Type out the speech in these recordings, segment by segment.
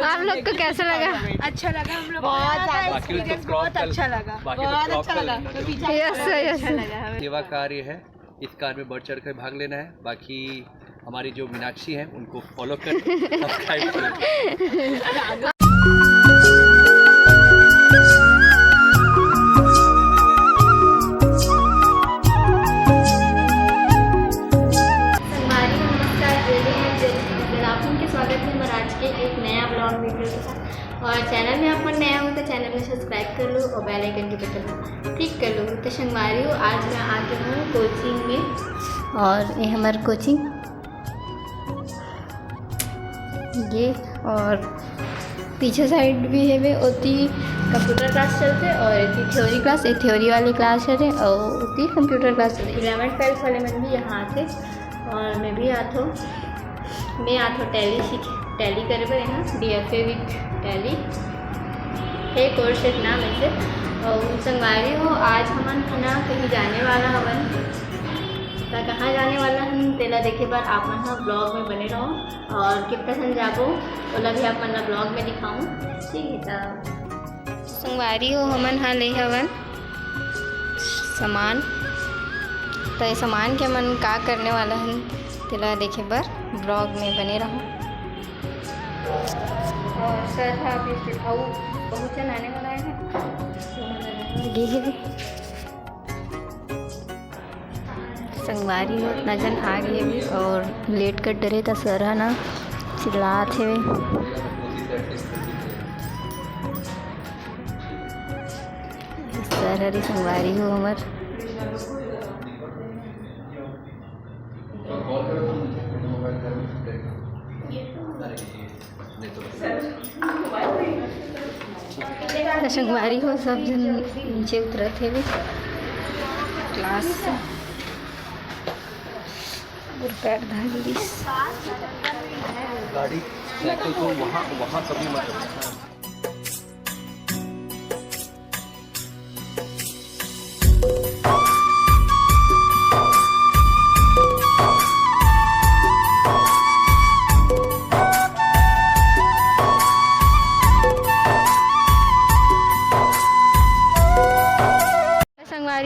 आप लोग को कैसा लगा? अच्छा लगा, हम लोग बहुत अच्छा लगा, बहुत अच्छा लगा। यस सेवा कार्य है, इस कार्य में बढ़ चढ़ कर भाग लेना है। बाकी हमारी जो मीनाक्षी हैं उनको फॉलो कर सब्सक्राइब करें। और चैनल में आप नया हो तो चैनल को सब्सक्राइब कर लो और बेल आइकन के बटन को क्लिक कर लो। तो संगवारी हो, आज मैं आ गई हूँ कोचिंग में और ये हमारी कोचिंग ये, और पीछे साइड भी है वे होती कंप्यूटर क्लास चलते और एक थ्योरी क्लास, एक थ्योरी वाली क्लास है और होती कंप्यूटर क्लास चलती। 11th 12th वाले मन भी यहाँ आते और मैं भी आता हूँ। मैं आता हूँ टैली करे पर यहाँ DFA विथ टैली है कोर्स एक नाम ऐसे। और संगवारी हो, आज हमन ना कहीं जाने वाला हवन, तो कहाँ जाने वाला हम तेला देखे बार आप मन हाँ ब्लॉग में बने रहो और कितना सन जाबो ओला भी आप मन ब्लॉग में दिखाऊँ। ठीक है, तो संगवारी हो हमन हाँ ले हवन सामान, तो ये सामान के मन का करने वाला हन तेला देखे बार ब्लॉग में बने रहो। और सर था अभी सिखाऊ बहुत जन आने वाला है संगवारी हो इतना जन आ गए भी और लेट कर डरे था सर है ना चिल्लात है सर हरी संगवारी हो हमार संगवारी हो सब जन नीचे उतरत है भी क्लास से पैर धारी गाड़ी साइकिल को वहाँ कभी मत रखना।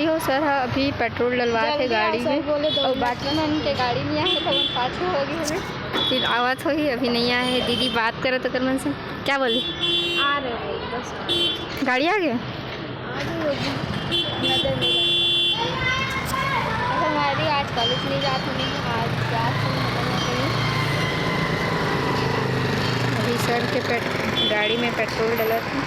हो सर अभी पेट्रोल डलवा थे गाड़ी में और बाकी मन के गाड़ी में आए तो पाछे हो गए हमें फिर आवाज़ हुई अभी नहीं आए है। दीदी बात करे तो कर मन से क्या बोले आ रहे बस गाड़ी आ गया हमारी आज कॉलेज नहीं जाते नहीं आज क्लास अभी सर के गाड़ी में पेट्रोल डला था।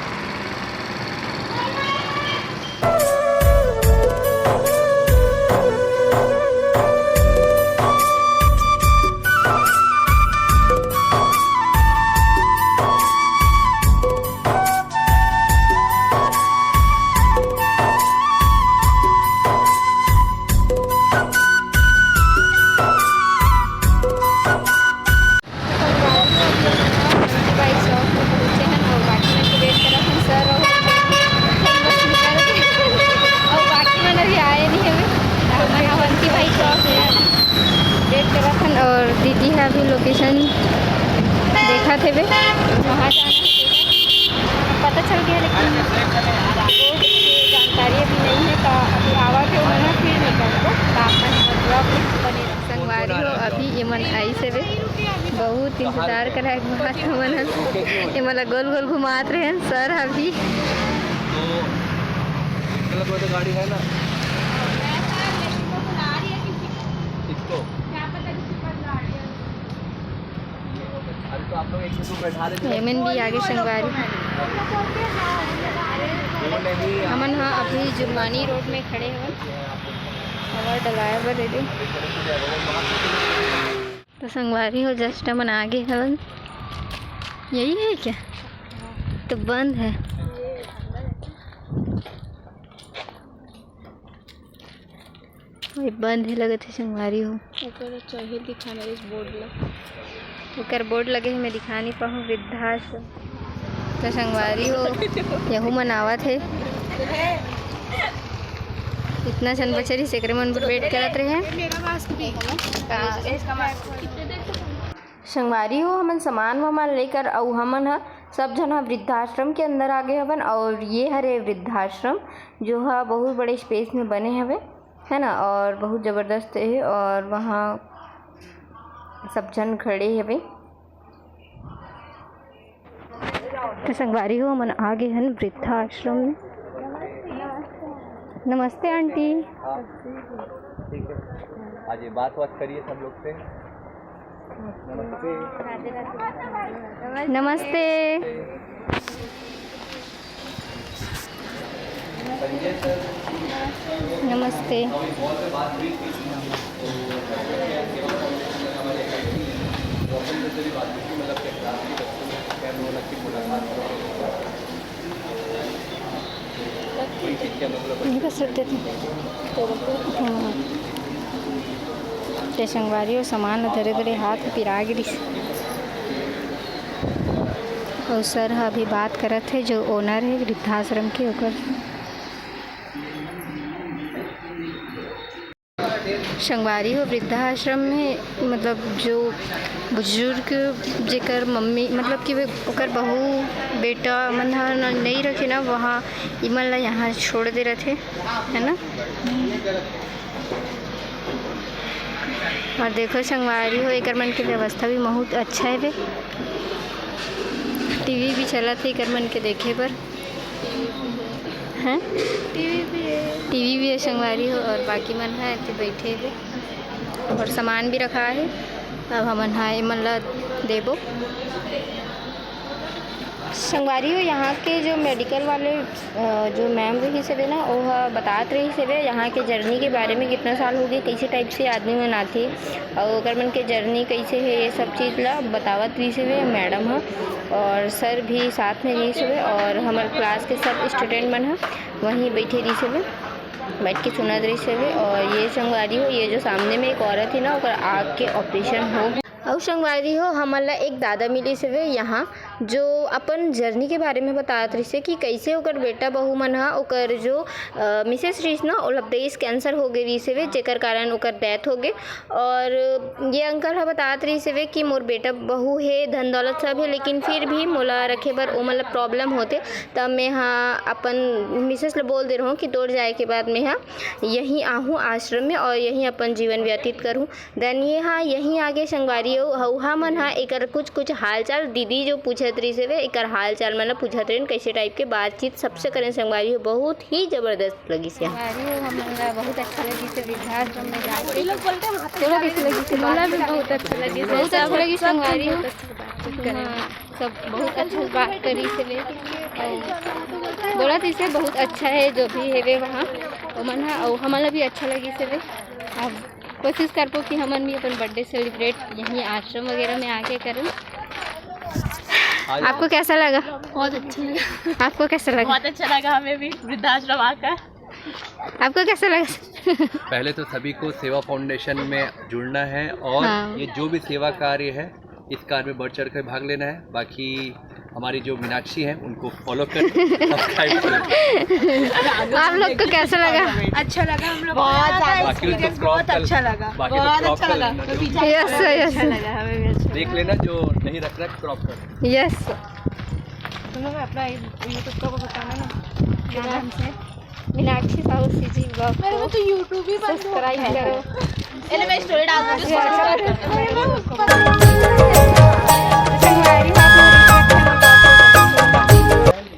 और दीदी है अभी लोकेशन देखा थे वे वहाँ जाना पता चल गया लेकिन जानकारी अभी नहीं है। तो अभी आवा के होना फिर निकल बने संगवारी हो अभी ये मन आई से वे बहुत इंतजार कराए मन ये मतलब गोल गोल घुमात रहे हैं सर अभी तो गाड़ी है ना हेमन भी आगे संगवारी हमन हाँ अभी जुर्मानी रोड में खड़े हैं और डलाया हुआ दे दे तो संगवारी हो जस्ट मन आगे हवन यही है क्या तो बंद है वही बंद है लगे थे संगवारी हो चाहिए दिखाना इस बोर्ड बोर्ड लगे हैं मैं दिखा नहीं पाऊँ वृद्धाश्रम तो संगवारी हो यहू मनावत है इतना सन बचरी सेकरे मन पर वेट करत रहे हैं संगवारी हो हमन सामान वामान लेकर अउ हमन ह सब जन वृद्धाश्रम के अंदर आ गए हवन। और ये हरे वृद्धाश्रम जो है बहुत बड़े स्पेस में बने हवे है ना, और बहुत ज़बरदस्त है। और वहाँ सब जन खड़े हवे। तो संगवारी हो हमन आ गए हन वृद्धाश्रम में। नमस्ते आंटी। ठीक है, आज ये बात करिए सब लोग से। नमस्ते। नमस्ते। संजय सर नमस्ते। बहुत से बात हुई थी से भी बात हुई थी, मतलब क्या क्लास की बच्चों में क्या रोनक की मुलाकात कोई शिक्षा मतलब नहीं कर सकते थे। ते संगवारी और सामान धरे धरे हाथ पिरा गिरी। और सर ह अभी बात करत है जो ओनर है वृद्धाश्रम के ओकर। संगवारी हो वृद्धाश्रम में मतलब जो बुजुर्ग जेकर मम्मी मतलब कि ओकर बहू बेटा मन ह नहीं रखे ना, वहाँ इमन ला यहाँ छोड़ दे रहे थे है ना। और देखो संगवारी हो एकर मन के व्यवस्था भी बहुत अच्छा है। टीवी भी चला थे एकर मन के देखे पर हैं। टीवी भी है संगवारी हो। और बाकी मन है तो बैठे हुए और सामान भी रखा है। अब हमन है मन ला देबो। संगवारी हो यहाँ के जो मेडिकल वाले जो मैम रही से ना वो बतात रही से यहाँ के जर्नी के बारे में, कितना साल हो गए, कैसे टाइप से आदमी मन आते और ओकर मन के जर्नी कैसे है, ये सब चीज़ ला बतावत रही से मैडम है। और सर भी साथ में रही से और हमारे क्लास के सब स्टूडेंट मन है वहीं बैठे रही से बैठ के सुनत रही से। और ये संगवारी हो ये जो सामने में एक औरत है ना, ओकर आँख के ऑपरेशन हो। और संगवारी हो हमारा एक दादा मिली से यहाँ जो अपन जर्नी के बारे में बतात रही से कि कैसे ओकर बेटा बहू मन हा ओकर जो मिसेस रही ना ओला ब्रेस्ट कैंसर हो गई रही से जेकर कारण ओकर डेथ हो गए। और ये अंकल हा बतात रही से कि मोर बेटा बहू है, धन दौलत सब है, लेकिन फिर भी मोला रखे बर ओ मतलब प्रॉब्लम होते। तब मैं हाँ अपन मिसेस ले बोल दे रहा हूँ कि तोड़ जाए के बाद मैं हाँ यहीं आहूँ आश्रम में और यहीं अपन जीवन व्यतीत करूँ। देन ये हाँ यहीं आगे संगवारी हउहा मन हा एकर कुछ हाल चाल दीदी जो पूछत रही से एकर हाल चाल मतलब पूछत रही कैसे टाइप के बातचीत सबसे करें। संगवारी हो बहुत ही जबरदस्त लगी से हमारा बहुत अच्छा लगी से वृद्धाश्रम में जाके। थोड़ा कैसे लगी से बोला भी बहुत अच्छा लगी, बहुत अच्छा लगी संगवारी हो। सब बहुत अच्छा बात करी से बोला इसे बहुत अच्छा है जो भी है वे वहाँ मन है और हमारा भी अच्छा लगी से। अब कोशिश करबो कि हमन भी अपन बर्थडे सेलिब्रेट यहीं आश्रम वगैरह में आके करें। आपको कैसा लगा? बहुत अच्छा लगा। आपको कैसा लगा? बहुत अच्छा लगा हमें भी वृद्धाश्रम आकर। आपको कैसा लगा? पहले तो सभी को सेवा फाउंडेशन में जुड़ना है और हाँ। ये जो भी सेवा कार्य है इस कार्य में बढ़ चढ़ कर भाग लेना है। बाकी हमारी जो मीनाक्षी हैं उनको फॉलो कर सब्सक्राइब करें। आप लोग को कैसा लगा? अच्छा लगा, हम लोग बहुत अच्छा लगा, बहुत अच्छा लगा। यस यस देख लेना जो नहीं रख रहा क्रॉप कर। यस तुम लोग अपना यूट्यूब का बताना ना क्या नाम से। मीनाक्षी साहू सीजी ब्लॉग मेरे को तो यूट्यूब ही सब्सक्राइब करो। पहले मैं स्टोरी डाल दूंगी।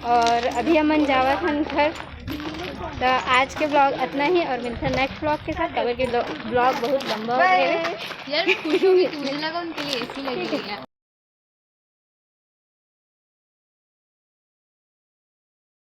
और अभी हम जावत हन घर। तो आज के ब्लॉग इतना ही और मिलता है नेक्स्ट ब्लॉग के साथ। कबर के ब्लॉग बहुत लंबा हो गया है यार। मिलना का उनके लिए ऐसी लगी है।